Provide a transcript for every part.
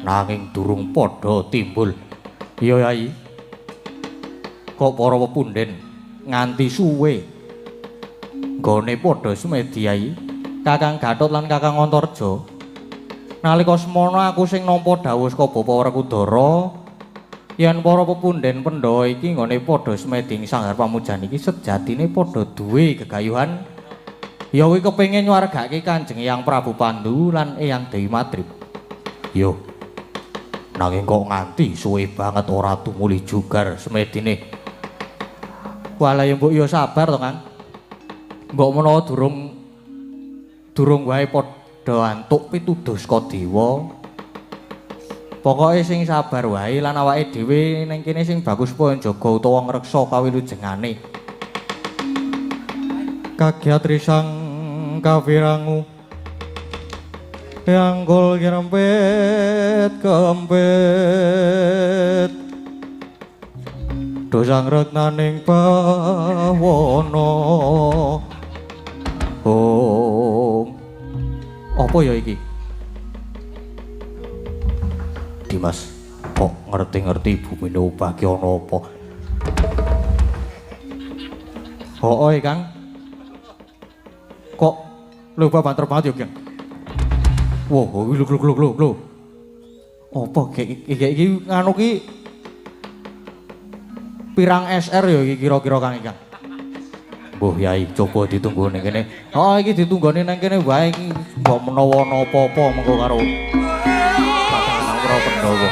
nanging durung padha timbul. Iya Yai. Kok para pepunden nganti suwe nggone padha sumedi Yai. Kakang Gatot lan Kakang Antarja. Nalika semana aku sing nampa dawuh saka Bapa Werkudara yen para pepunden Pandhawa iki nggone padha sumedi ing sanggar pamujan iki sejatine padha duwe gegayuhan ya kuwi kepengin nyuwargake Kanjeng Eyang Prabu Pandu lan Eyang Dewi Matrip. Yo. Nanging kok nganti suwe banget ora tumuli jugar semedine. Walah ya mbok yo sabar to, Kang. Mbok menawa durung wae padha antuk pituduh saka dewa. Pokoke sing sabar wae lan awake dhewe ning kene sing bagus poe jaga utawa ngreksa kawilujengane. Kagiat risang kawirangu Yanggul kirempet kempet dosang regnaning bawana. Apa ya iki? Dimas, kok ngerti-ngerti bumine ubahke ana apa? Hooe, Kang. Kok lho banter banget ya, Kang? Wah, lho. Apa iki nganu ki pirang SR ya iki kira-kira Kang Kang? Mbuh Yai, coba ditunggu ning kene. Oh, iki ditunggoni ning kene wae iki mbok menawa ana apa-apa mengko karo Kakang Pandhawa.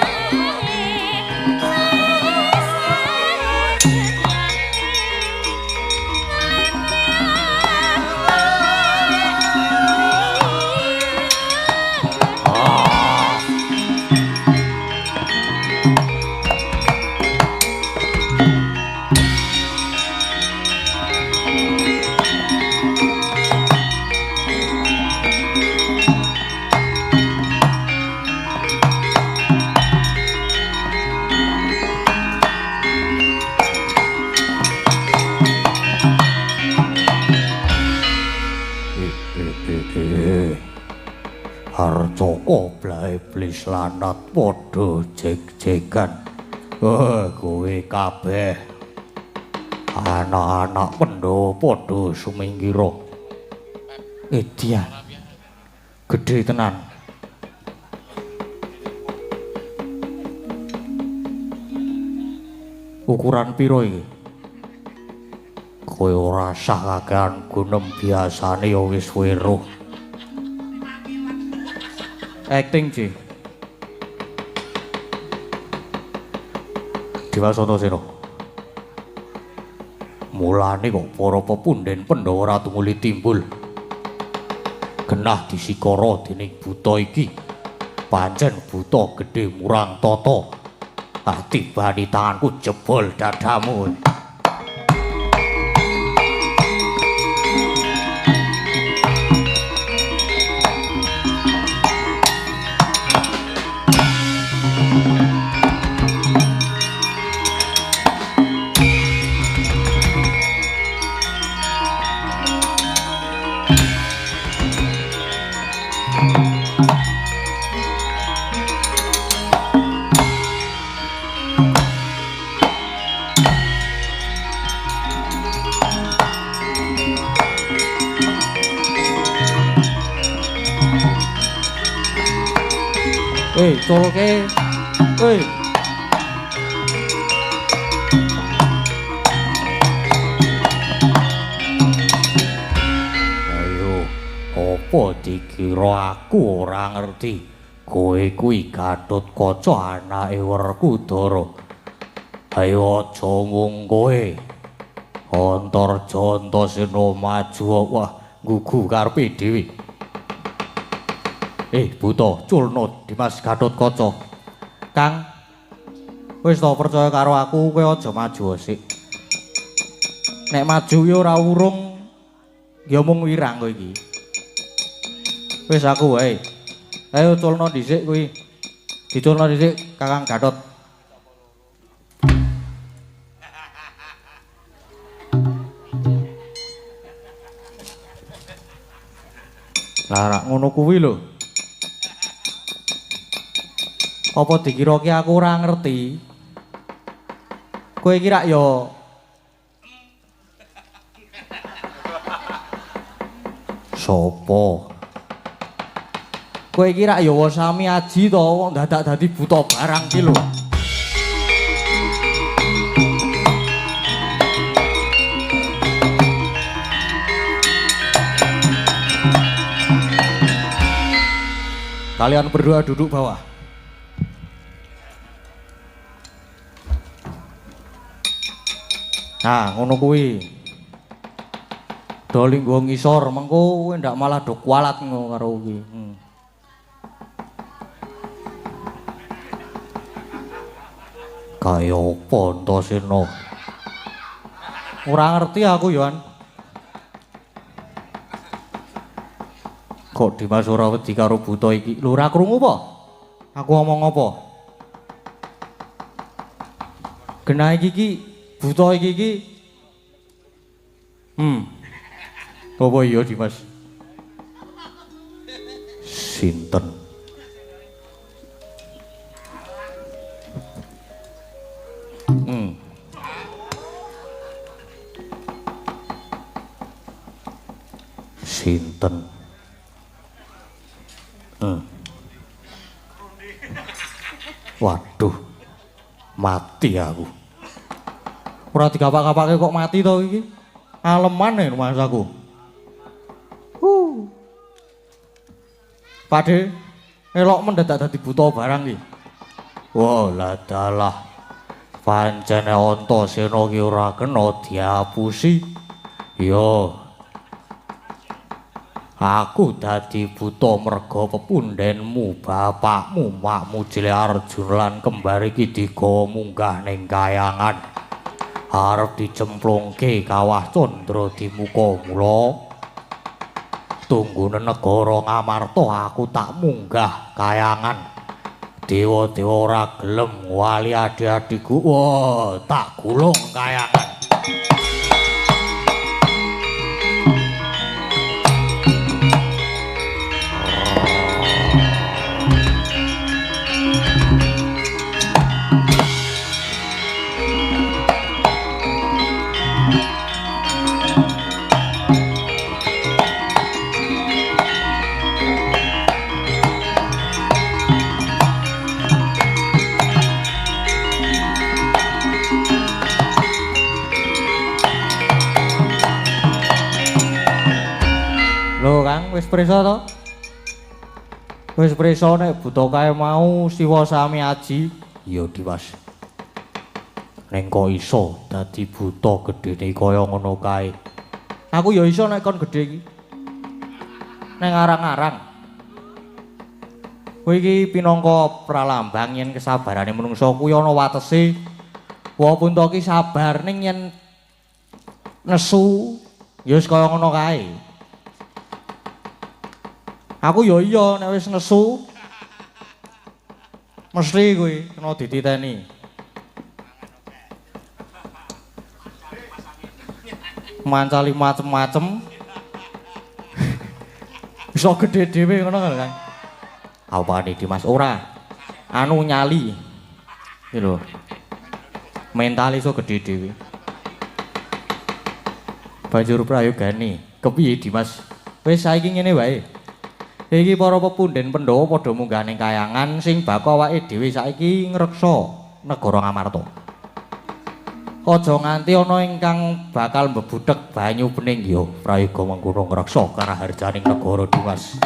Harjaka blae iblis lanat padha jeg-jegan. Kowe kabeh anak-anak Pandhawa padha sumingkira. Edian. Gedhe tenan. Ukuran piro iki? Kowe ora sah kakean gunem biasane ya wis weruh. Acting Ci. Diwasana Sena. Mulane kok para pepunden Pandhawa ora tumuli timbul. Genah disikara dening buta iki. Pancen buta gedhe murang tata. Tibani tanganku jebol dadamu. Colke. Ayo, apa dikira aku ora ngerti? Kowe kuwi Gatotkaca anake Werkudara. Ayo aja mung kowe. Antarja Antasena maju wah gugu karepe dhewe. Buta, culna Dimas Gatotkaca. Kang, wis to percaya karo aku, kowe aja maju sik. Nek maju ya ora urung, ya mung wirang kowe iki. Wis aku wae. Ayo culna dhisik kuwi. Diculna dhisik Kakang Gatot. Lah ngono kuwi lho. Apa dikira ki aku ora ngerti? Kowe iki rak ya sapa? Kowe iki rak ya Sami Aji to, wong dadak dadi buta barang ki lho. Kalian berdua duduk bawah. Nah, ngono kuwi. Do linggo ngisor, mengko kowe ndak malah do kualat ngono karo kuwi. Kaya apa Antasena? Ora ngerti aku, Yohan. Kok Dimas ora wedi karo buta iki? Lho ora krungu apa? Aku ngomong apa? Genah iki buta iki. Apa iya Dimas? Sinten? Sinten? Waduh, mati aku. Ora digapak-gapake kok mati to iki? Aleman Mas aku. Pade, elok mendadak dadi buta barang iki. Wah, lah dalah. Pancene Antasena ki ora kena diapusi. Yo. Aku dadi buta merga pepundhenmu, bapakmu, makmu Jile Arjuna lan kembar iki digawa munggah ning kayangan. Arep dicemplungke kawah Candra di muka mula. Tunggune negara Ngamarta aku tak munggah kayangan. Dewa-dewa ora gelem wali adik-adikku. Wah, tak gulung kayangan. Wis prisa to? Wis prisa nek buta kae mau Siwa Sami Aji. Iya Dimas. Ning kok iso dadi buta gedene kaya ngono kae. Aku ya iso nek kon gedhe iki. Ning arang-arang. Kowe iki pinangka pralambang yen kesabarane menungsa kuwi ana watese. Wa pun to ki sabar ning yen nesu ya wis kaya ngono kae. Aku ya iya nek wis nesu mesti kuwi kena dititeni. Mancali macem-macem. Bisa gede dhewe ngono kan, Kang. Apane Dimas ora anu nyali. Iki lho. Mental iso gede dhewe. Banjur prayogane, kepiye Dimas? Wis saiki ngene wae. Iki para pepundhen Pandhawa padha munggah ning kayangan sing baka awake dhewe saiki ngreksa negara Ngamarta. Aja nganti ana ingkang bakal mbebudhek banyu bening ya prayoga mengkono ngreksa karaharjaning negara Dimas.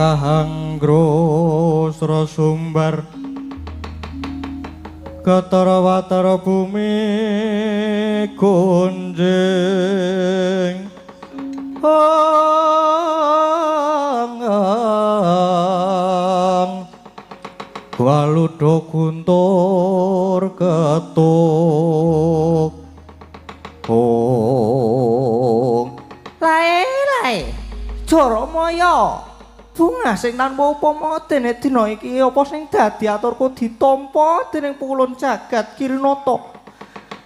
kahanggro sumbar ketara watara bumi gonjing waludo guntur ketuk lae Jaramaya bunga sing tanpa upama dene dina iki apa sing dadi aturku ditampa dening pukulun jagat Kirinata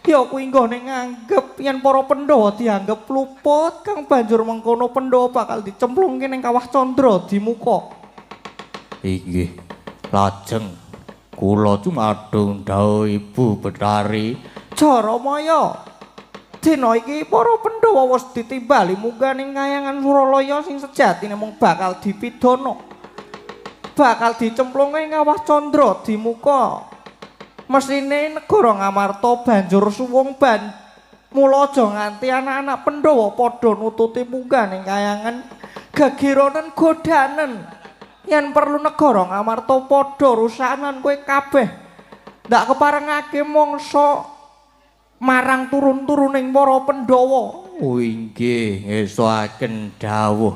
ya kuwi nggone nganggep yen para Pandhawa dianggep luput kang banjur mengkono Pandhawa bakal dicemplungke ning kawah Candra di muka inggih lajeng kula cumadung dawuh Ibu Betari Jaramaya dina iki para Pandhawa wis ditimbali munggah ning kayangan Suralaya sing sejatine mung bakal dipidana. Bakal dicemplungke ing kawah Candra di muka. Mesine negara Ngamarta banjur suwung mula aja nganti anak-anak Pandhawa padha nututi munggah ning kayangan gegironen godanen. Yen perlu negara Ngamarta padha rusakan kowe kabeh. Ndak keparengake mangsa marang turun-turuning para Pandhawa. Oh inggih ngestoaken dawuh.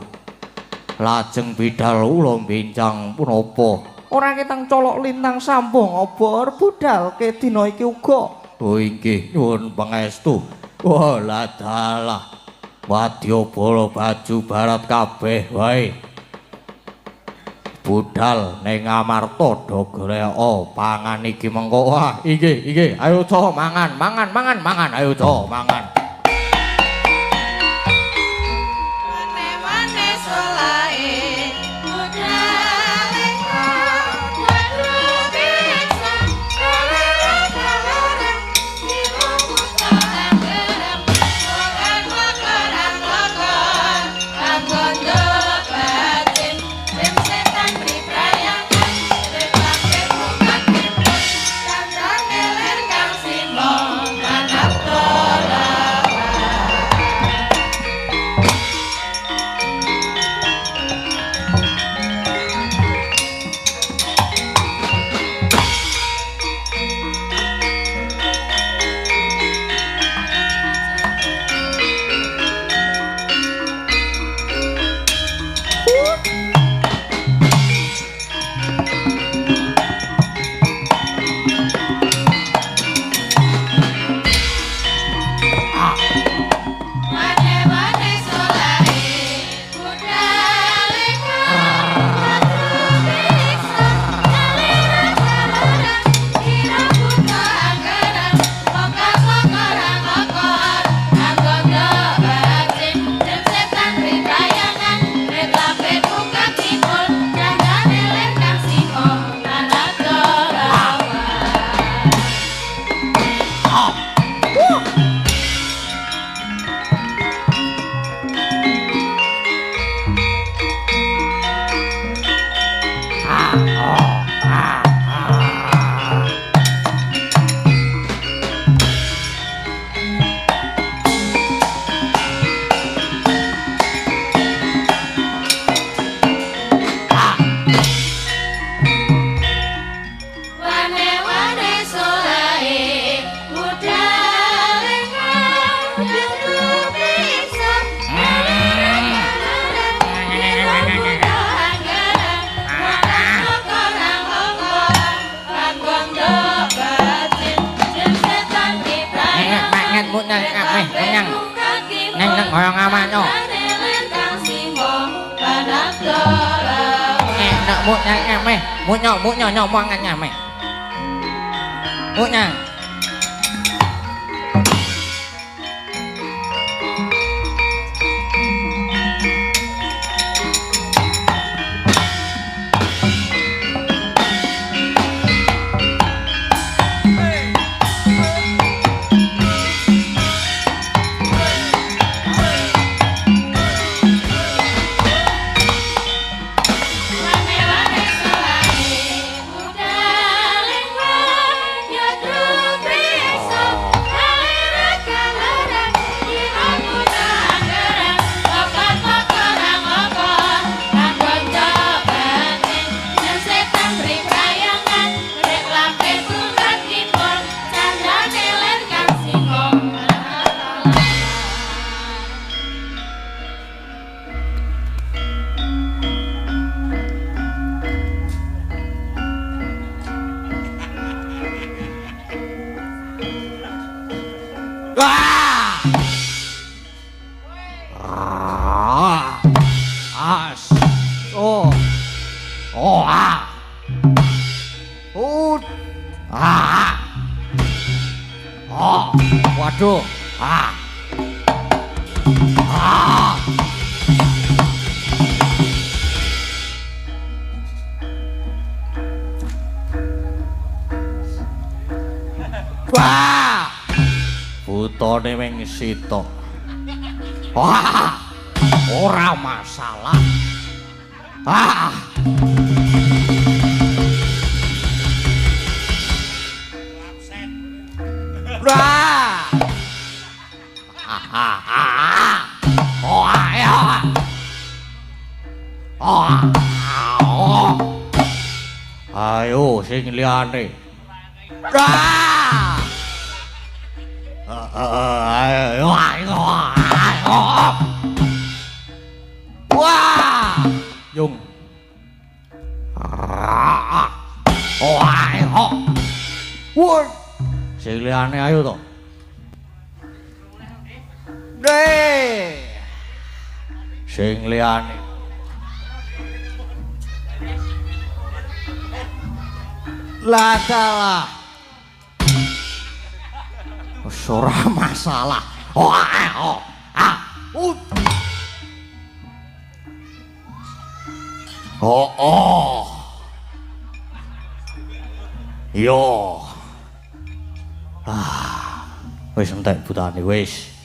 Lajeng bidhal ula bincang punapa? Ora ketang colok lintang sambung obor budhalke dina iki uga. Oh inggih nyuwun pangestu. Wala dalah. Wadya bala baju barat kabeh wae. Budal ning Ngamarta do greka pangan iki mengko wah inggih ayo co mangan ayo co mangan Munyo mangan nyame. Munyang. Budal ing wayah Ah! Ah! As. Oh. Oh, ah. Ah. Oh, waduh. Ah. Ah. Wah! Butone wing sitok. Wah! Ora masalah. Ah! Wah! Oh, ayo. Oh. Ayo sing liyane. Wah! Wah! Yung. Oh, ayo. Woi. Sing liyane ayo to. Sing liyane. Lah dalah. Ora masalah. Oh, oh. Ah. Oh, oh. Yo. Ah. Wis entek butane wis.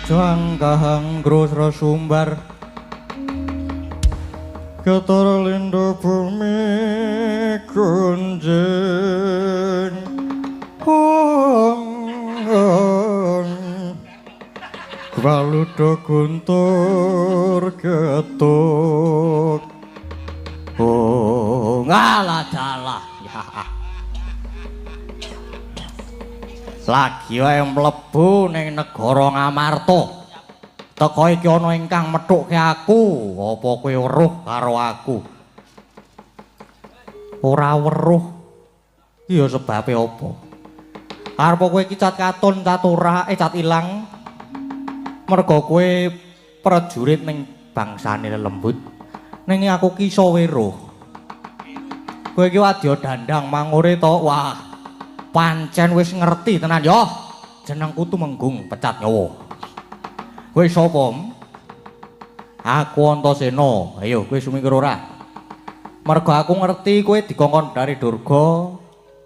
Jangkahang grosro sumbar Ketor lindo bumi kunjing Waludo guntur ketuk ngalah dalah ya. Lagi wae mlebu ning negara Ngamarta. Teko iki ana ingkang methukke aku, apa kowe weruh karo aku? Ora weruh. Iya sebabe apa? Arep kowe iki cat katon, cat ora, cat ilang. Mergo kowe prajurit ning bangsane lelembut. Ning aku ki iso weruh. Kowe iki wadya dandang mangure to. Wah. Pancen wis ngerti tenan yo. Jenengku Tumenggung Pecat Nyawa. Kowe sapa? Aku Antasena. Ayo kowe sumingkir ora? Mergo aku ngerti kowe dikongkon dari Durga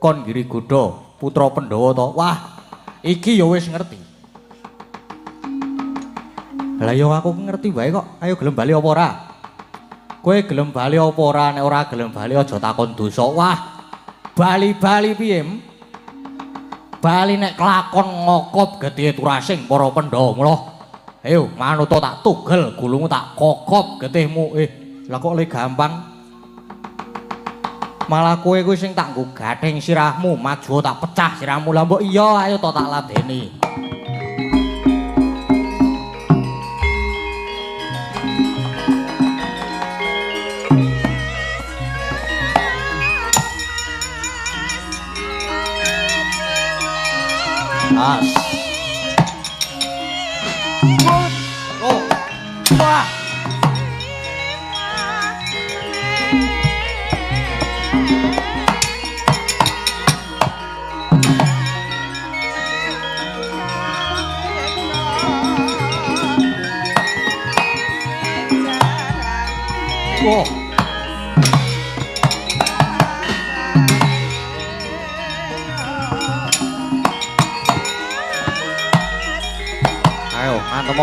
kon Giri Goda, putra Pandhawa to. Wah, iki yo wis ngerti. Lah yo aku ngerti wae kok. Ayo gelem bali apa ora? Kowe gelem bali apa ora? Nek ora gelem bali aja takon dosa. Wah. Bali-bali piye? Bali nek kelakon ngokop getih turasing para Pandhawa mula. Ayo manut tak tugel gulungmu tak kokop getihmu. Lah kok le gampang. Malah kowe kuwi sing tak nggo gathing sirahmu, maju tak pecah sirahmu. Lah mbok iya ayo to tak ladeni. As. Oh. Wah. Wah. Ayo, ngantem.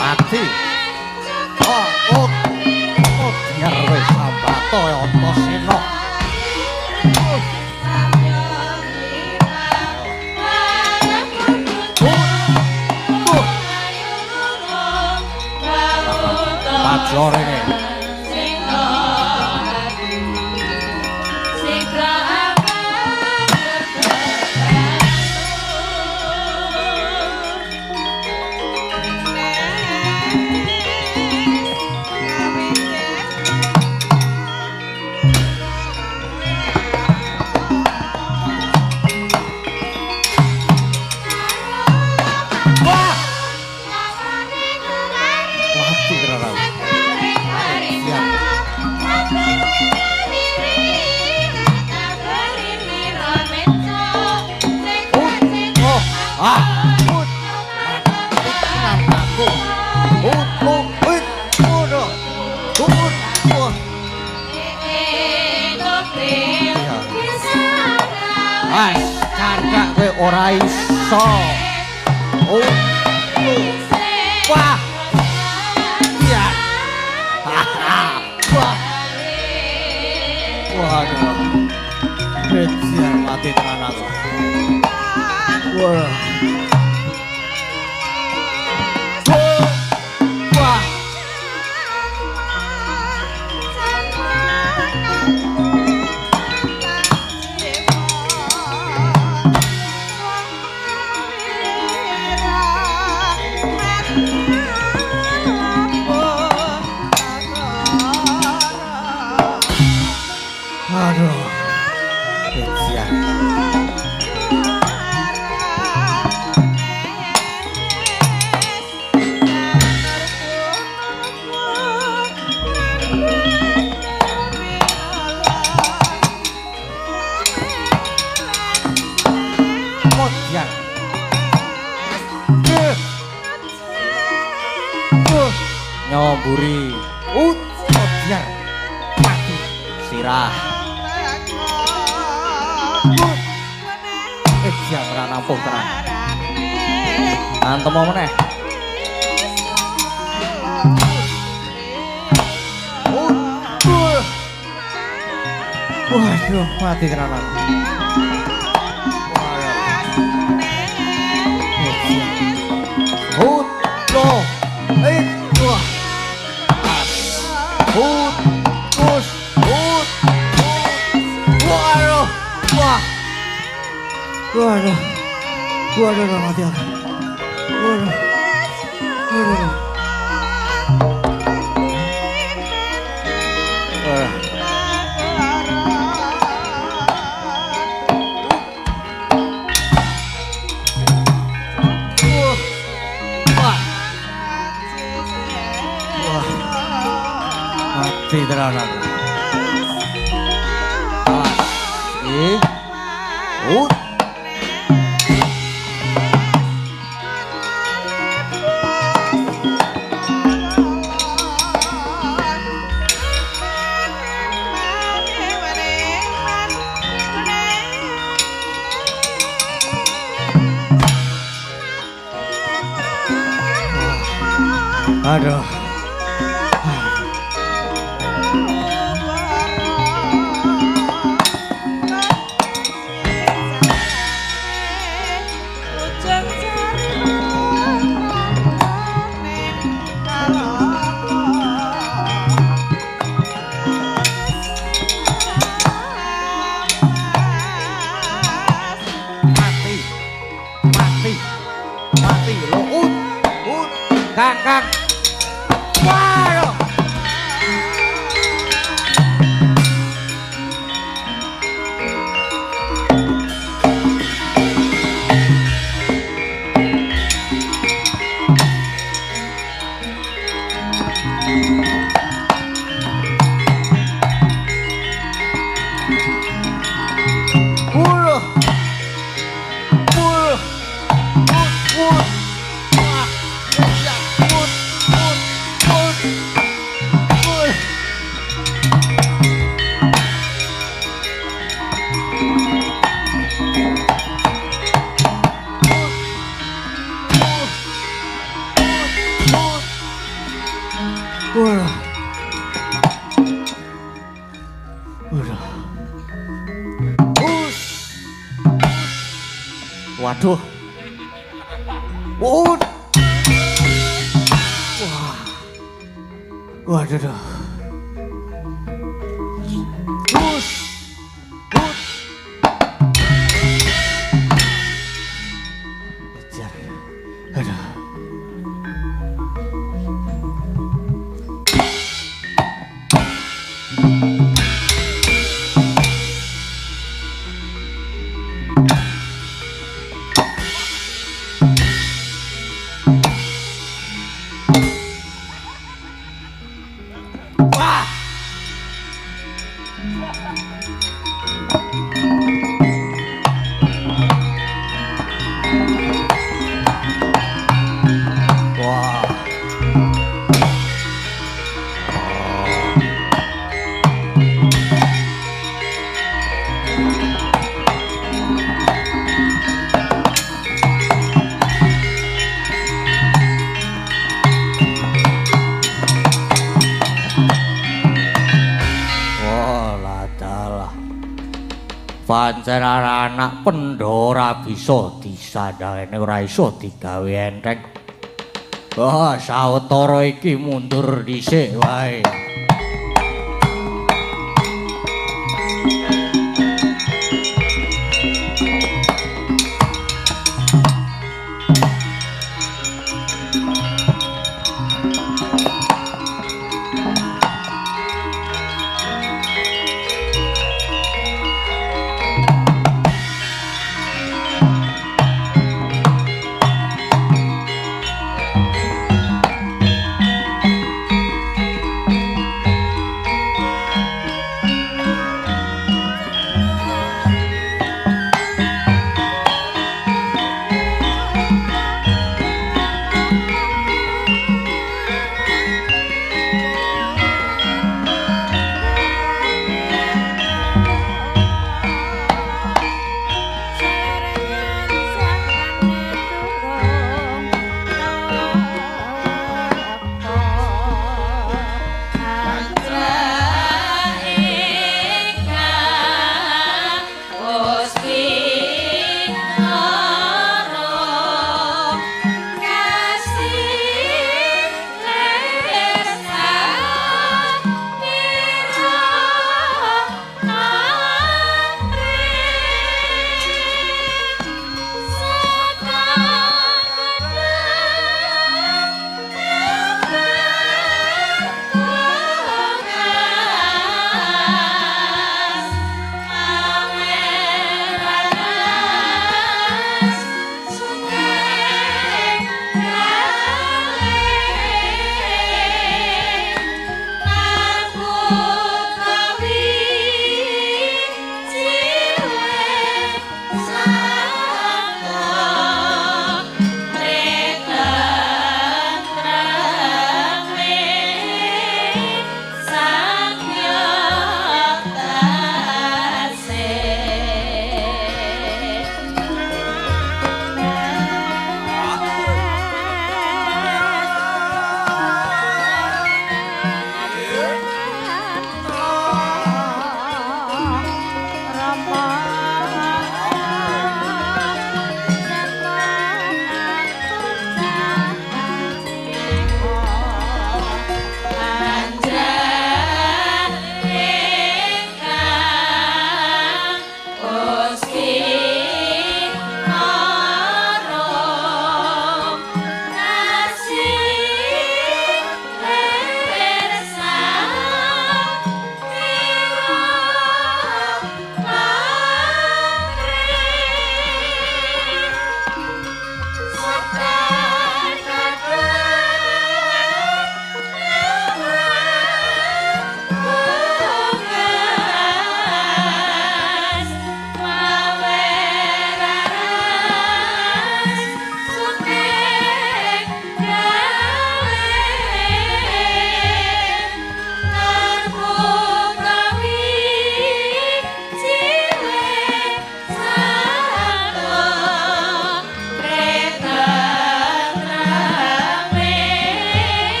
Mati. Biar wis sambato Antasena. Major ini. Candhak kowe ora iso. Wah. Iya. Wah. Waduh. Becian mati tenan aku. Wah. Wah. Aduh, kecian. Kecian. Nyoburi. Kecian. Mati. Sirah. Siap ora nampung tenan. Antem meneh. Waduh, mati tenan aku. Hut, loh, wah. Hut, kus, hut. Waduh, wah. Waduh, mati aku. Waduh. Mati tenan aku. Aduh. Mati lo Kang Waduh. Wah. Waduh. Hus. Aduh. Wah. Wah. Wah, ladalah. Pancen anak Pandora bisa disandhane ora iso digawe enteng. Wah, sawetara iki mundur dhisik wae.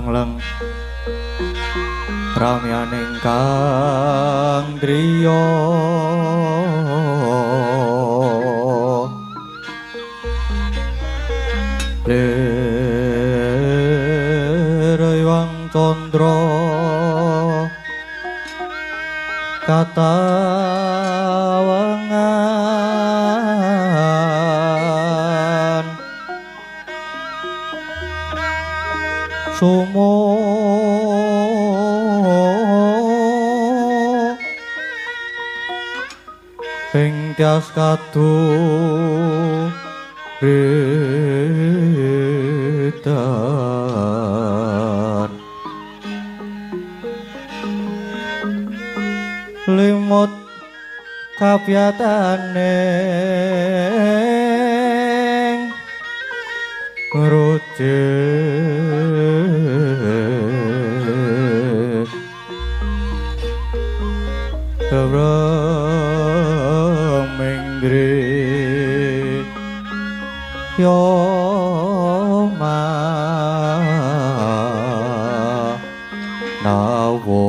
lang ramyaning kang driya lerewang condra katawangan sumo ing tias kadu redan limut kapyatane rujuk Mingri Yoma Nawo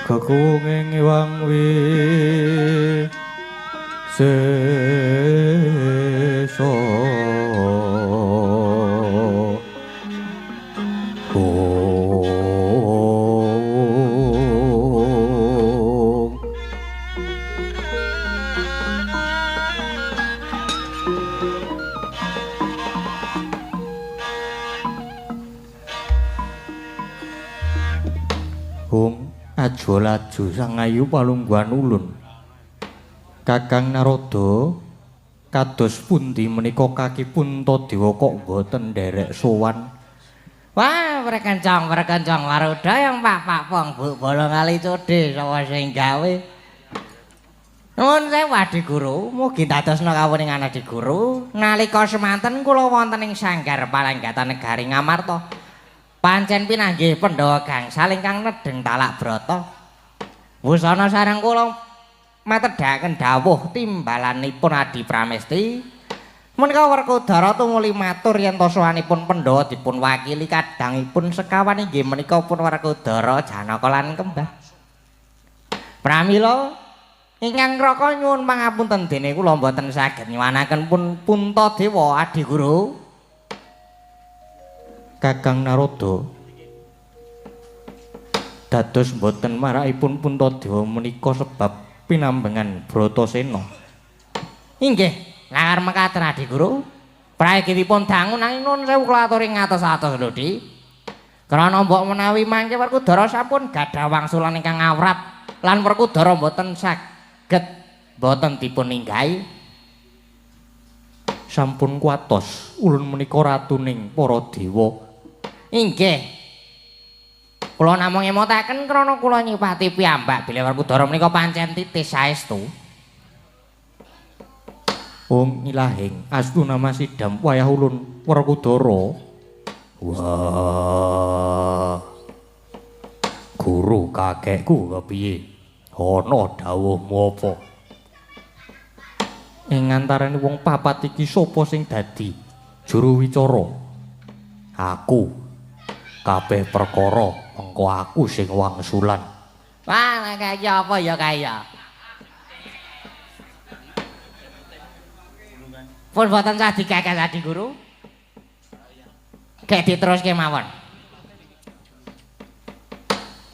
Kakunging iwang wi seso aja laju sang ayu palungguhan ulun Kakang Narada kados pundi menika kaki Puntadewa kok boten nderek sowan wah perkencong Waruda yang pak pong bu bolong kali code sapa sing gawe nuwun sewu Adi Guru mugi dadosna kawuningan Adi Guru nalika semanten kula wonten ing sanggar Palanggatan Negari Ngamarta pancen pinanggih Pandhawa gangsal ingkang nedheng talak brata. Wusana sareng kula matedhaken dawuh timbalanipun Adi Pramesti. Menika Werkudara tumuli matur yen to sowanipun Pandhawa dipun wakili kadangipun sekawan inggih menika pun Werkudara Janaka lan Kembang. Pramila ingkang raka nyuwun pangapunten dene kula mboten saged nyuwanaken pun Puntadewa Adi Guru. Kakang Narada dados mboten marakipun Puntadewa menika sebab pinambengan Bratasena. Inggih, langar mekaten Adi Guru. Praigitipun dangu nanging nuwun sewu kula aturi ngatos-atos lho, Di. Krana mbok menawi mangke Werkudara sampun gadhah wangsulan ingkang awrat lan Werkudara mboten saged mboten dipun ninggahi. Sampun kuatos ulun menika ratuning para dewa. Inggih. Kula namung ngemotaken krana kula nyipati piyambak bilih Werkudara menika pancen titis saestu. Om Ilahing astuna masidham wayah ulun Werkudara. Wah. Guru kakekku kepiye? Ana dawuhmu apa? Ing antaraning wong papat iki sapa sing dadi juru wicara? Aku. Kabeh perkara mengko aku sing wangsulan. Wah, kaya apa ya kaya? Pun boten sah digagas Adi Guru. Gek diteruske mawon.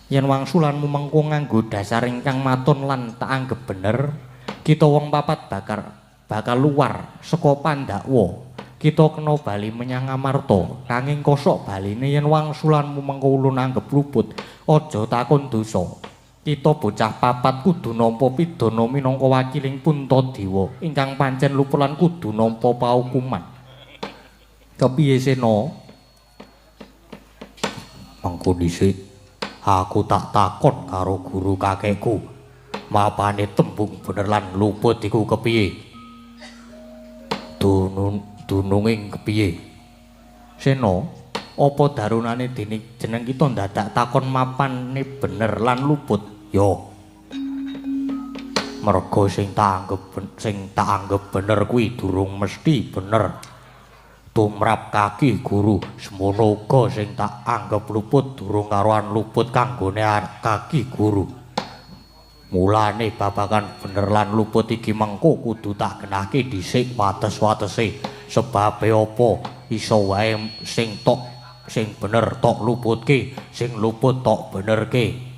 Yen wangsulanmu mengko nganggo dasar ingkang maton lan tak anggep bener, kita wong papat bakal luar saka Pandhawa. Kita kena bali menyang Ngamarta, nanging kosok baline yen wangsulanmu mengko ulun anggep luput, aja takon dosa. Kita bocah papat kudu nampa pidana minangka wakiling Puntadewa ingkang pancen luput lan kudu nampa paukuman. Kepiye Sena? Mangko dhisik aku tak takon karo guru kakekku. Mapane tembung bener lan luput iku kepiye? Dununging kepiye? Sena, apa darunane dene jeneng kita ndadak takon mapane bener lan luput? Yo. Merga sing tak anggap bener kuwi durung mesti bener. Tumrap kaki guru semono uga sing tak anggap luput durung karuan luput kanggone kaki guru. Mulane babagan bener lan luput iki mengko kudu tak genahke dhisik wates-watese. Sebabe apa iso wae sing bener tok luputke, sing luput tok benerke.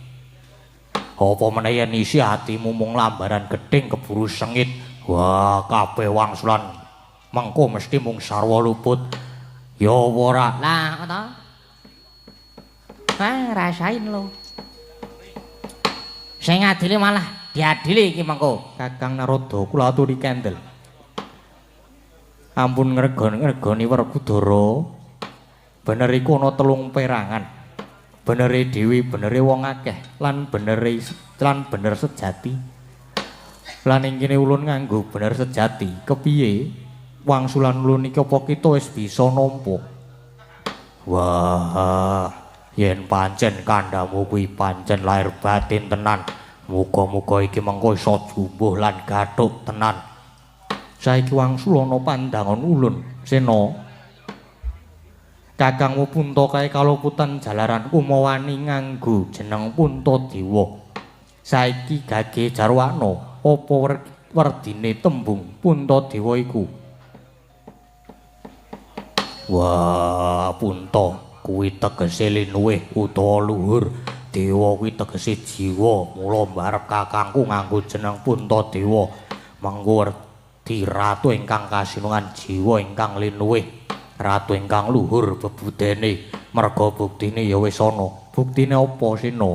Apa meneh yen isi atimu mung lambaran gedeng keburu sengit. Wah, kabeh wangsulan mengko mesti mung sarwa luput. Ya ora. Lah, ngono. Rasain lo. Sing adili malah diadili iki mengko. Kakang Narada kula aturi kendel. Ampun ngregoni Werkudara. Bener iku ana 3 perangan. Benere Dewi, benere wong akeh, lan bener sejati. Lan ing kene ulun nganggo bener sejati. Kepiye? Wangsulan ulun iki apa kita wis bisa nampa? Wah, yen pancen kandhamu kuwi pancen lahir batin tenan. Muga-muga iki mengko iso jumbuh lan gathuk tenan. Saiki wangsul ana pandangan ulun, Sena. Kakangmu Punta kae kaluputan jalaran umawani nganggo jeneng Puntadewa. Saiki gage jarwana apa werdine tembung Puntadewa iku? Wah, Punta kuwi tegese linuwih utawa luhur. Dewa kuwi tegese jiwa. Mula mbarep kakangku nganggo jeneng Puntadewa. Mangko di ratu ingkang kasinungan jiwa ingkang linuwih, ratu ingkang luhur bebudene. Merga buktine ya wis ana. Buktine apa Sena?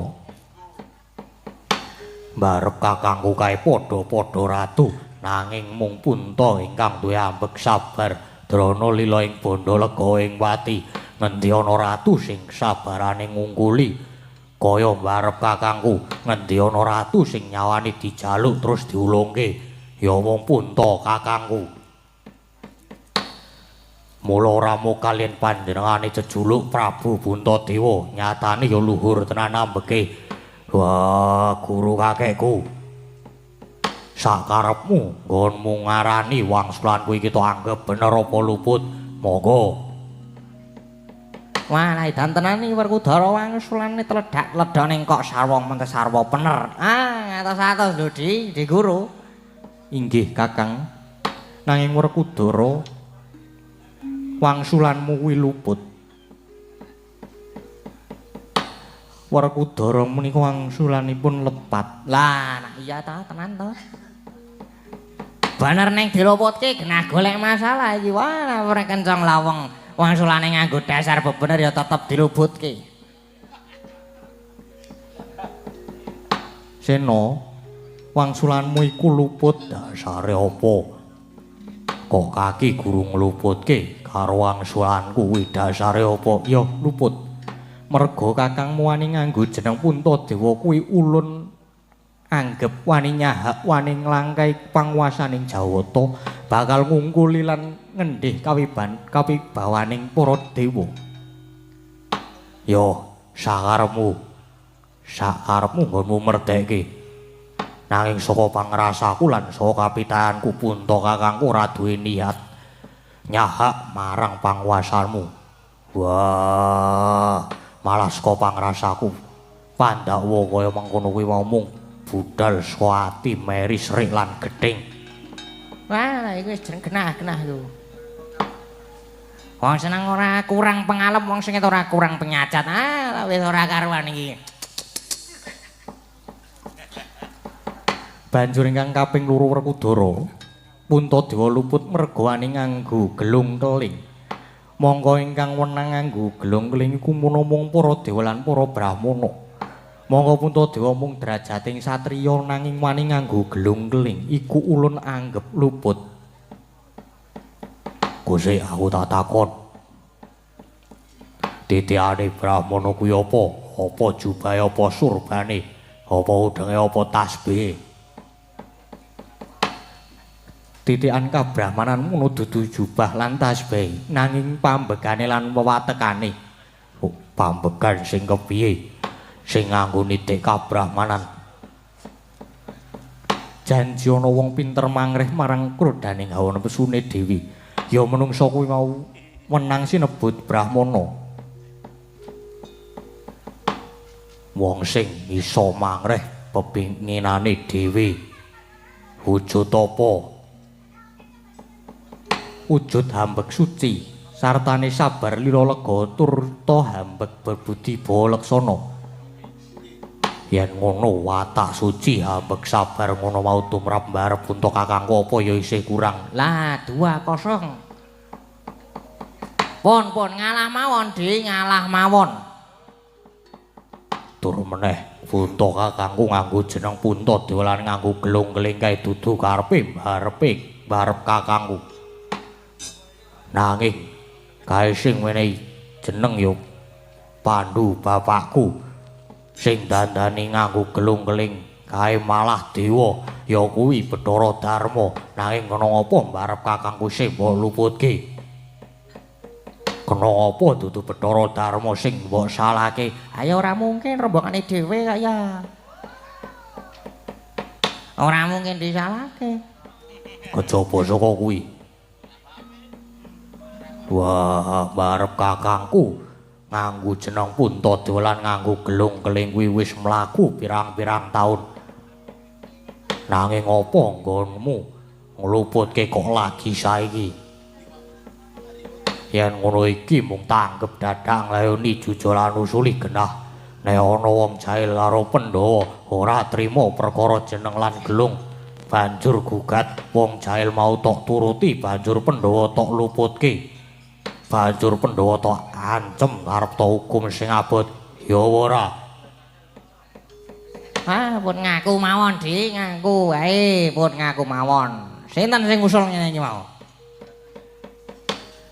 Mbarep kakangku kae padha-padha ratu, nanging mung Punta ingkang duwe ambek sabar. Drana lila ing Bandalega ing Wati, ngendi ana ratu sing sabarane ngungkuli. Kaya mbarep kakangku, ngendi ana ratu sing nyawani dijaluk terus diulungke. Ya wong Punta kakangku. Mula ora mung kalian panjenengane jejuluk Prabu Puntadewa, nyatane ya luhur tenan ambeke. Wah, guru kakekku. Sakarepmu nggonmu ngarani wangsulan kuwi kita anggap bener apa luput? Monggo. Wah, edan tenan iki Werkudara wangsulane tledak-tledok ning kok sarwa mentes sarwa bener. Ngatos-atos lho di guru. Inggih Kakang. Nanging Werkudara wangsulanmu kuwi luput. Werkudara menika wangsulanipun lepat. Lah, nah iya ta, tenan to. Bener ning diluputke genah golek masalah iki. Wah, ora kencang laweng. Wangsulane nganggo dasar bebener ya tetep diluputke. Sena, wangsulanmu iku luput dasare apa? Kok kaki guru ngluputke karo wangsulanku kuwi dasare apa? Ya luput. Merga kakangmu wani nganggo jeneng Puntadewa kuwi ulun anggep wani nyahak wani nglangkai panguwasaning Jawata bakal ngungkuli lan ngendih kawibawaning para dewa. Yo sakarepmu nggonmu merteke. Nanging saka pangrasaku lan saka kapitanku Punta kakangku ora duwe niat nyahak marang panguwasanmu. Wah, malah saka pangrasaku Pandhawa kaya mengkono kuwi mau mung budal swati meri srik lan gedhing. Wah, iku wis jeneng genah-genah iku. Wong seneng ora kurang pengalem, wong sing ora kurang penyacat. Wis ora karuan iki. Banjur ingkang kaping 2 Werkudara, Puntadewa luput merga wani nganggo gelung keling. Monggo ingkang wenang nganggo gelung keling iku mung para dewa lan para brahmana. Monggo Puntadewa mung drajating satriya nanging wani nganggo gelung keling iku ulun anggep luput. Gusti aku tak takon. Titiane brahmana kuwi apa? Apa jubahe apa surbane? Apa udenge apa tasbih? Titikan kabrahmanan ngono dudu jubah lan tasbih nanging pambegane lan wewatekane. Pambegan sing kepiye? Sing nganggo nitik kabrahmanan. janji ana wong pinter mangreh marang krodhaning hawa nepesune dewi. Ya menungsa kuwi mau menang sinebut Brahmana. Wong sing iso mangreh pepinginane dhewe. Wujud apa? Wujud hambek suci, sartane sabar lira lega turta hambek berbudi balaksana. Yen ngono watak suci hambek sabar ngono mau tumrap mbarep untuk kakangku apa ya isih kurang. Lah 2-0. Pun ngalah mawon, Di, ngalah mawon. Tur meneh Punta kakangku nganggo jeneng Punta Dewalan nganggo gelung-geling kae dudu karepe mbarep kakangku. Nanging kae sing menehi jeneng yo Pandu bapakku sing dandani nganggo gelung-geling kae malah dewa ya kuwi Bathara Darma. Nanging kena apa mbarep kakangku sing mbok luputke? Kena apa dudu Bathara Darma sing mbok salahke? Ayo ora mungkin rombongane dhewe kaya. Ora mungkin disalahke. Kejaba saka kuwi. Wah, mbarep kakangku nganggo jeneng Punta Dewalan nganggo gelung-geling kuwi wis mlaku pirang-pirang taun. Nanging apa nggonmu ngluputke kok lagi saiki? Yen ngono iki mung tanggep dadang layoni jujolan usuli genah. Nek ana wong jahil karo Pandhawa ora trima perkara jeneng lan gelung, banjur gugat. Wong jahil mau tok turuti, banjur Pandhawa tok luputke. Banjur Pandhawa tok ancem arep tok hukum sing abot. Ya ora. Pun ngaku mawon, Di, ngaku wae, pun ngaku mawon. Sinten sing usul ngene iki mau?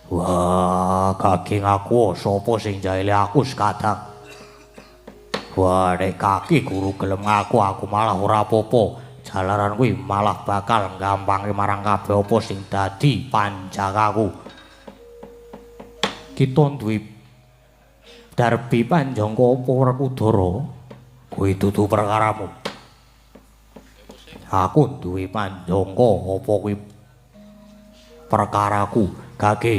Wah, kaki ngaku sapa sing jahile aku sekadang. Wah, nek kaki guru gelem ngaku aku malah ora apa-apa. Jalaran kuwi malah bakal gampangi marang kabeh apa sing dadi panjakaku. Kita duwe darbi panjangka apa Werkudara? Kuwi dudu perkaramu. Aku duwe panjangka apa kuwi perkaraku. Kaki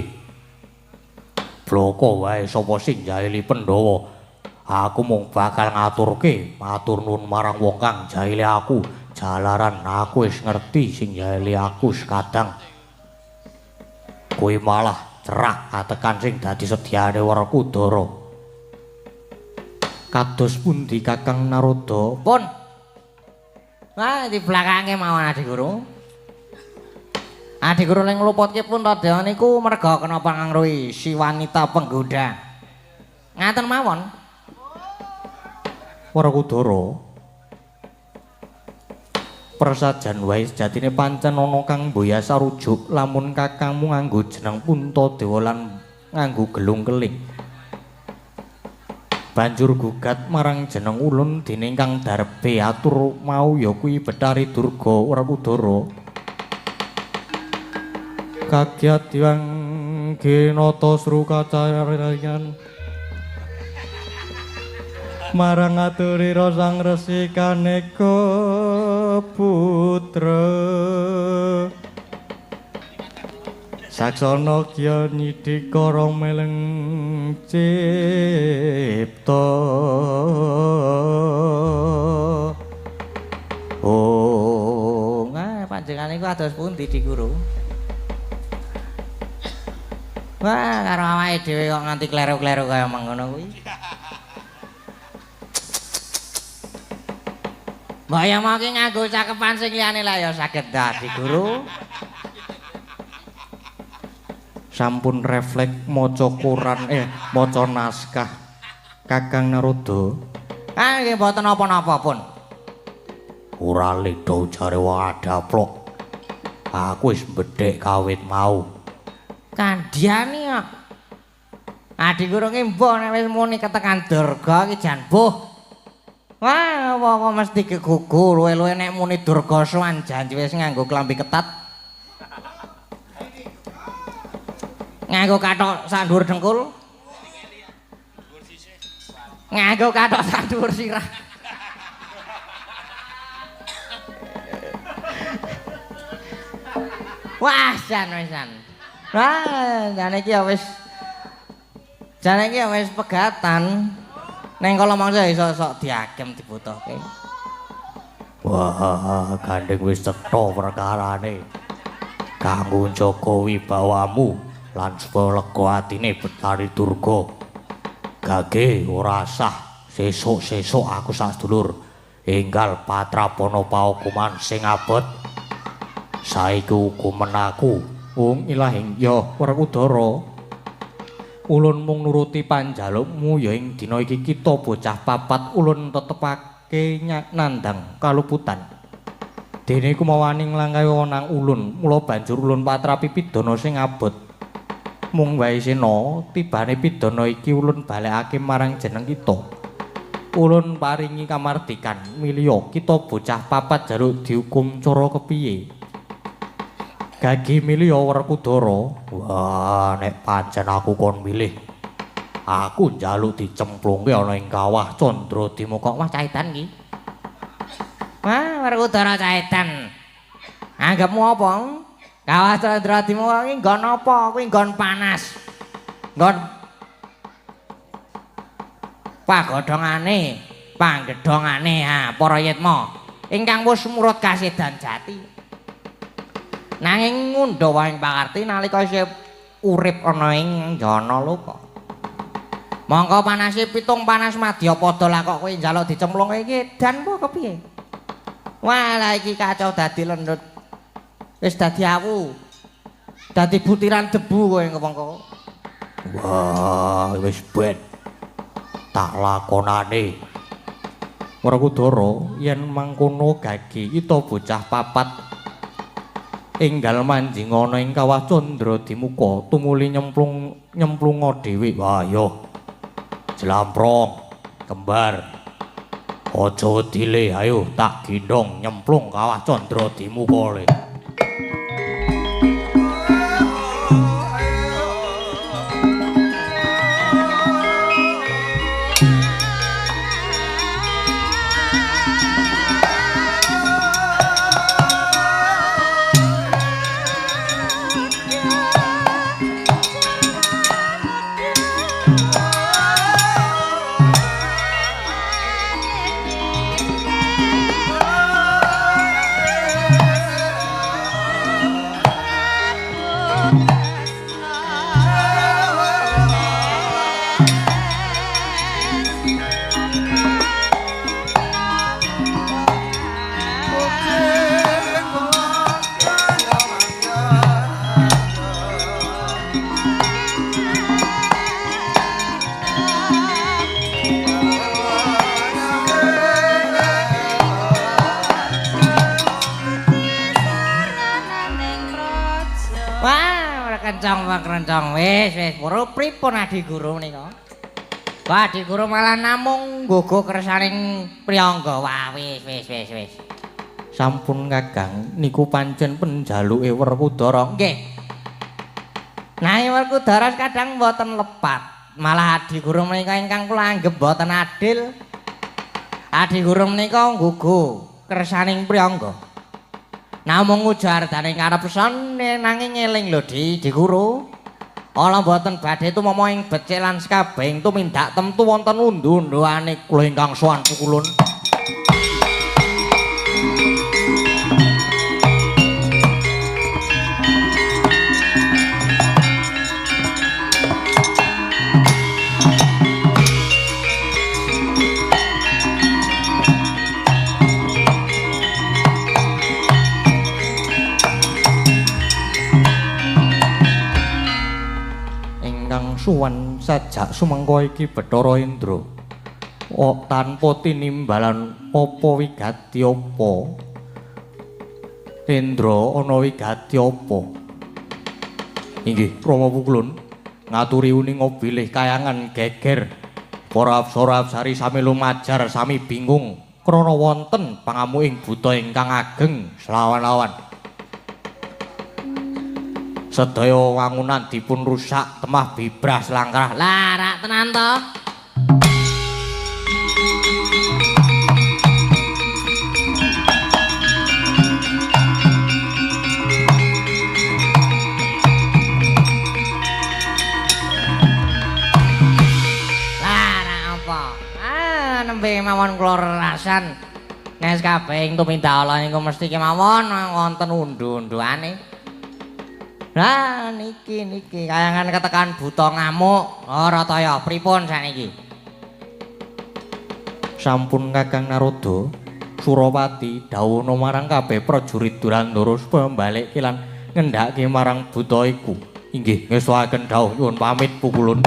bloko wae sapa sing jahili Pandhawa. Aku mung bakal ngaturke matur nuwun marang wong kang jahili aku. Jalaran aku wis ngerti sing jahili aku sekadang. Kuwi malah cerah atekan sing dadi sedyane Werkudara. Kados pundi Kakang Narada? Pun. Wah, di belakange mawon Adi Guru. Adi Guru ning ngluputke Punta Dewa niku merga kenapa ngangrui si wanita penggoda. Ngaten mawon. Werkudara. Persajan wae sejatine pancen ana kang mboyasa rujuk lamun kakangmu nganggo jeneng Punta Dewa lan nganggo gelung-keling. Banjur gugat marang jeneng ulun dening kang darbe atur mau ya kuwi Bathari Durga. Werkudara. Kagiat diwang ginata sru kacariyan marang aturira sang Resi Kaneka putra saksana kya nyidikara meleng cipta. Oh, panjenengan niku ados pundi Di Guru? Wah, karo awake dhewe kok nganti kleru-kleru kaya mangkono kuwi. Mbok ya mangke nganggo cakepan sing liyane lah ya saged dadi Guru. Sampun refleks maca Quran maca naskah Kakang Narada. Ah nggih mboten napa-napa pun. Ora leda jare wong adaplok. Aku wis mbedhek kawit mau. Kandhane kok. Adi Guru ki mbok nek wis muni ketekan Durga ki jan boh. Wah, apa mesti kegugur luwe-luwe nek muni Durga sowan janji wis nganggo klambi ketat. Nganggo kathok sak dhuwur dengkul. Nganggo kathok sak dhuwur sirah. Wah, jan wis jan. Wah, jane iki ya wis pegatan. Neng kala mangsa iso sok diagem dibutuhke. Wah, gandeng wis cetha perkarane. Kanggo njaga wibawamu lan supaya lega atine Betari Durga. Gage ora sah sesuk-sesuk aku sak sedulur enggal patrapana paukuman sing abot. Saiki hukumen aku wong ilahing ya Werkudara. Ulun mung nuruti panjalukmu ya ing dina iki kita bocah papat ulun tetepake nandhang kaluputan. Dene kumawane nglangkai wenang ulun, mula banjur ulun patrapi pidana sing abot. Mung wae sena tibane pidana iki ulun balekake marang jeneng kita. Ulun paringi kamardikan milya kita bocah papat jaluk dihukum cara kepiye. Gagi milya Werkudara. Wah, nek pancen aku kon milih, aku njaluk dicemplungke ana ing kawah Candradimukha. Wah, caetan iki. Wah, Werkudara caetan. Anggapmu apa? Kawah Candradimukha iki nggon apa? Kuwi nggon panas. Nggon panggedhongane para yitma ingkang wis murut kasedan jati. Nanging ngundha waing pakarti nalika isih urip ana ing jana loka. Mongko panase pitung panas madyapada lah kok kowe njaluk dicemplungke iki dan apa kepiye? Wah, lah iki kacau dadi lendut. Wis dadi awu. Dadi butiran debu kowe kepengko. Wah, wis ben tak lakonane. Werkudara, yen mangkono Gagi kita bocah papat enggal manjing ana ing kawah Candradimukha tumuli nyemplunga dhewe. Wah, yo. Jlamprong, kembar. Aja dile, ayo tak gendong nyemplung kawah Candradimukha le. Kencang wis pura pripun Adi Guru menika? Wah, Adi Guru malah namung nggogo kersaning priyangga. Wah, wis. Sampun Kakang, niku pancen penjaluke Werkudara. Nggih. Nah, Werkudara kadang mboten lepat. Malah Adi Guru menika ingkang kula anggep mboten adil. Adi Guru menika nggogo kersaning priyangga. Namung ujar dane ngarep son nanging eling lho Di Guru. Ala mboten badhe tumama ing becik lan sakabehing tumindak temtu wonten undu-unduane kula ingkang sowan pukulun. Suwan sajak sumengko iki Bathara Indra. Tanpa tinimbalan apa wigati apa? Indra ana wigati apa? Inggih, Rama Pukulun ngaturi uning bilih kayangan geger. Para apsara-apsari sami lumajar sami bingung krana wonten pangamuing buta ingkang ageng selawan-lawan. Sedaya wangunan dipun rusak temah bibrah selangkrah. Lah rak tenan to. nembe mawon kula rerasan. Nes kabeh ing tumindak Allah niku mesti kemawon wonten undu-unduane. Lah niki kayangan ketekan buta ngamuk. Ora taya pripun saniki? Sampun Kakang Narada, Surawati dawuhna marang kabeh prajurit Durandara supaya mbalike lan ngendhake marang buta iku. Inggih, ngesuaken dawuh nyuwun pamit pukulun.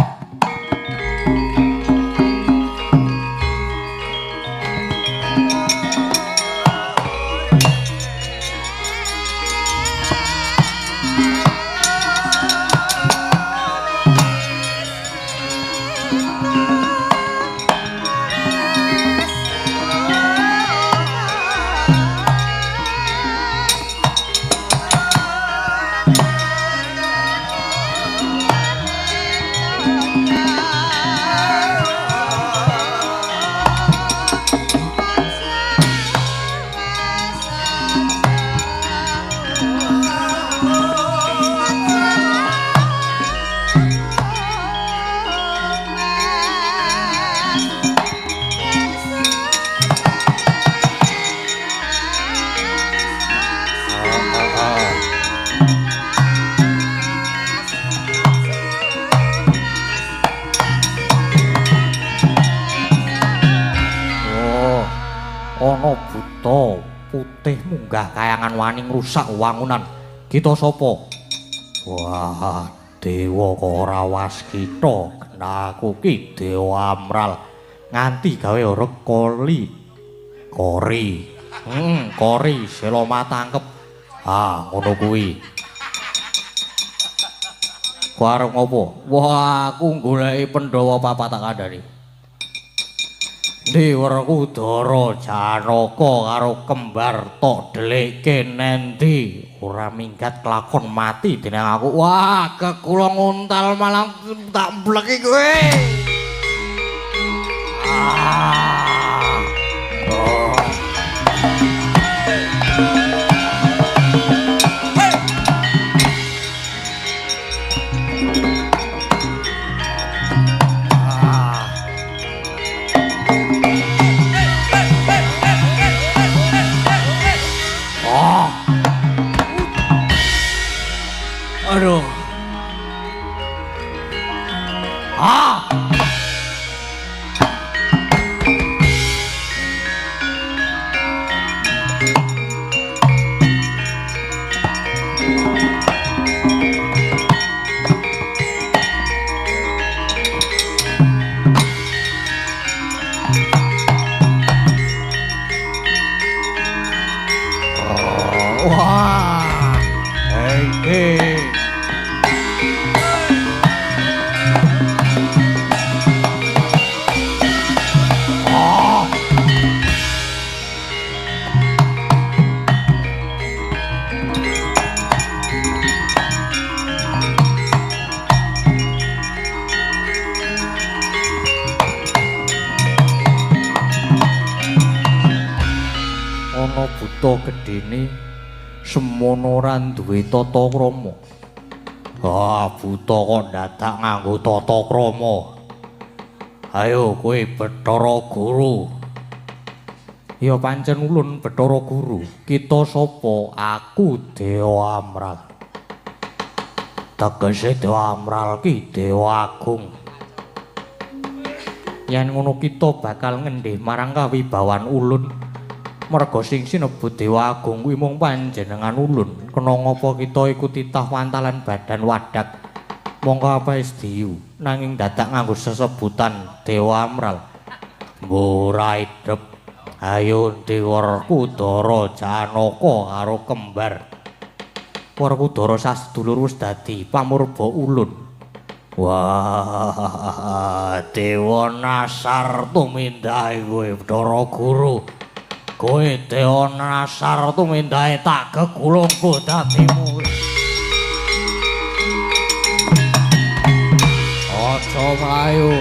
Munggah kayangan wani ngrusak wangunan. Kita sapa? Wah, dewa ora waskita. Aku ki Dewa Amral. Nganti gawe rekoli. Kori sela matangkep. Ngono kuwi. Ku arep ngopo? Wah, aku goleki Pandhawa papat tak kandhani. Werkudara Janaka karo kembar tok dhelike nendi ora minggat kelakon mati dening aku. Wah, kekula nguntal malah tak bleki kowe. Aduh. Wah. Hey. Buta gedene semono ora duwe tata krama. Buta kok dadak nganggo tata krama. Ayo kowe Bathara Guru. Ya pancen ulun Bathara Guru. Kita sapa? Aku Dewa Amral. Tegese Dewa Amral ki Dewa Agung. Yen ngono kita bakal ngendih marang kawibawan ulun. Merga sing sinebut Dewa Agung kuwi mung panjenengan ulun. Kena ngapa kita iku titah wantalan badan wadak. Mongko apa wis diyu nanging dadak nganggo sesebutan Dewa Amral. Ora idep. Ayo Werkudara Janaka karo kembar. Werkudara sasedulur wis dadi pamurba ulun. Wah, Dewa Nasar tumindahe kowe Bathara Guru. Kowe Dewa Nasar tumindahe tak gegulungku dadimu. Aja mlayu.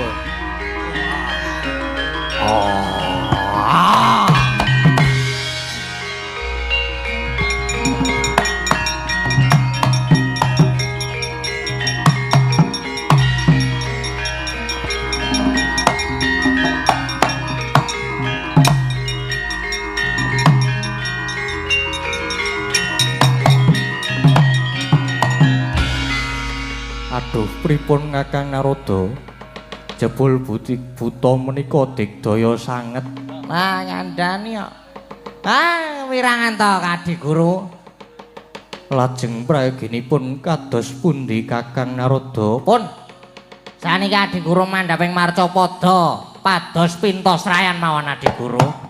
pripun Kakang Narada? Jebul buta menika digdaya sanget. Lah nyandani kok. Wirangan to Kadi Guru. Lajeng prayoginipun kados pundi Kakang Narada? Pun saniki Adi Guru mandhaping Marcapada pados pintos rayan mawon Adi Guru.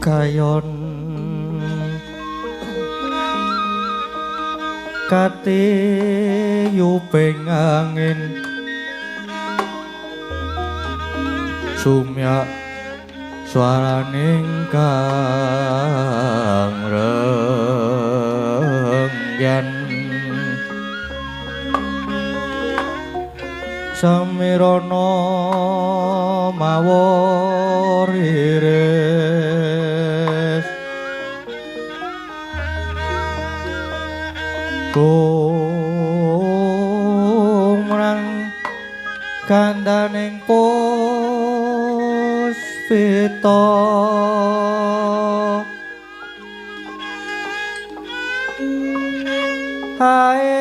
Kayon kati yuping angin sumyak swaraning kang rengyan samirana maworiris kumrang kandaning puspita hae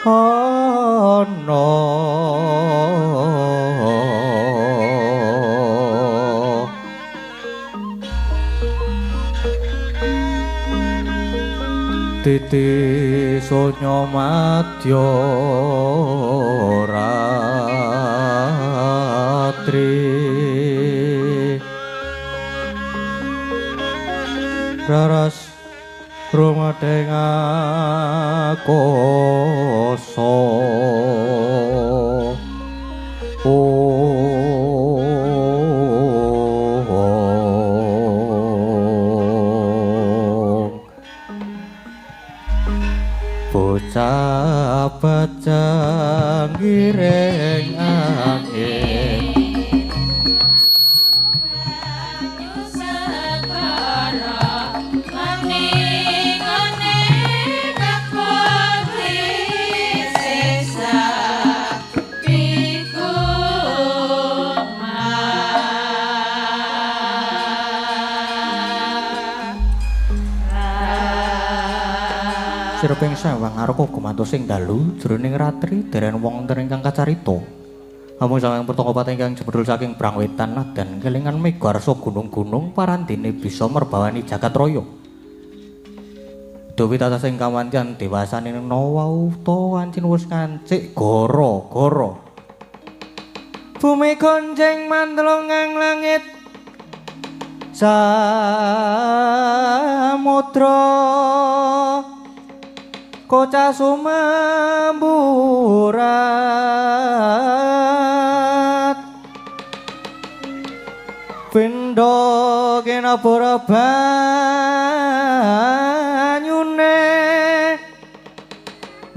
ana titi sonya madya ratri raras rumadeng akoso bocah bajang gireng angin Sirping sawang aruka gumantos ing dalu jroning ratri dereng wong ingkang kacarita Amun saking pertongkopat ingkang jebedul saking Brangwetan dan kelingan megarsa gunung-gunung parandene bisa merbawani jagat raya. Dewi tatas ing kamantian dewasane nawa utawa wancin wis ngancik gara-gara. Bumi gonjeng mandelung ngang langit samudra koca sumamburat pindha kena para banyune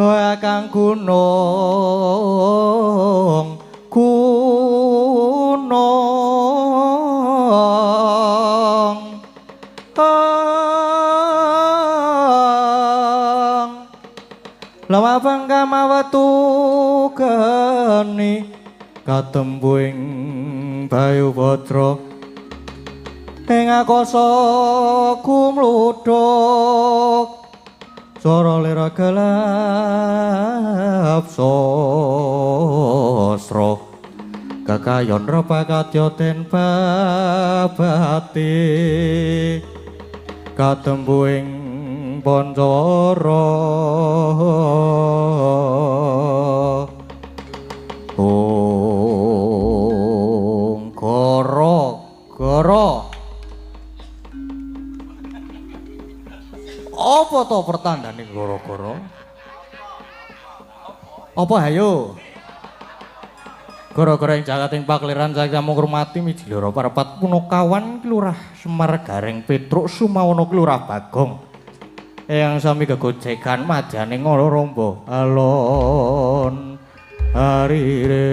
wae kang gunung Lama pangkama watu geni katembuing bayu patra ing akasa kumludhuk swara lira gelap sastra kakayon repakatya ten babati katembuing Pancara gara-gara apa to pertandane gara-gara apa hayo gara-gara ing jagating pakliran saking ngurmati miji loro parapat Punakawan Kelurah Semar Gareng Petruk Sumawana Kelurah Bagong yang sami gegojekan majane ngoro rombo alon harire